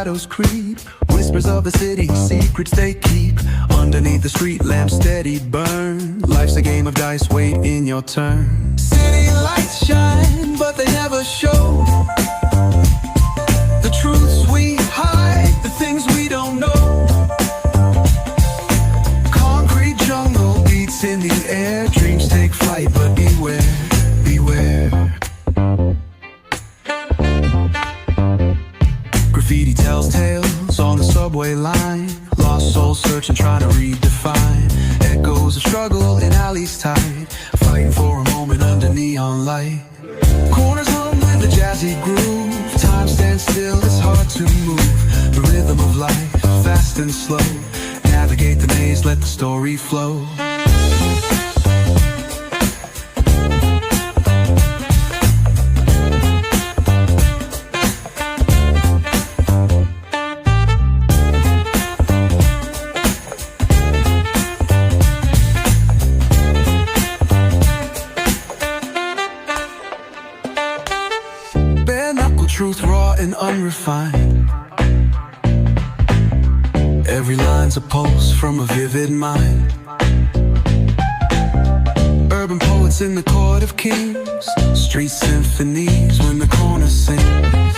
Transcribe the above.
shadows creep. Whispers of the city, secrets they keep. Underneath the street lamp, steady burn. Life's a game of dice, wait in your turn. City lights shine, but they never show the truths we hide, the things we don't know. Concrete jungle beats in the air. Dreams take flight, but beware, beware. Graffiti tells tales on the subway line. Lost souls searching, trying to redefine. Echoes of struggle in alleys tight, fighting for a moment under neon light. Corners hum with a jazzy groove. Time stands still, it's hard to move. The rhythm of life, fast and slow. Navigate the maze, let the story flow. Truth raw and unrefined. Every line's a pulse from a vivid mind. Urban poets in the court of kings. Street symphonies when the corner sings.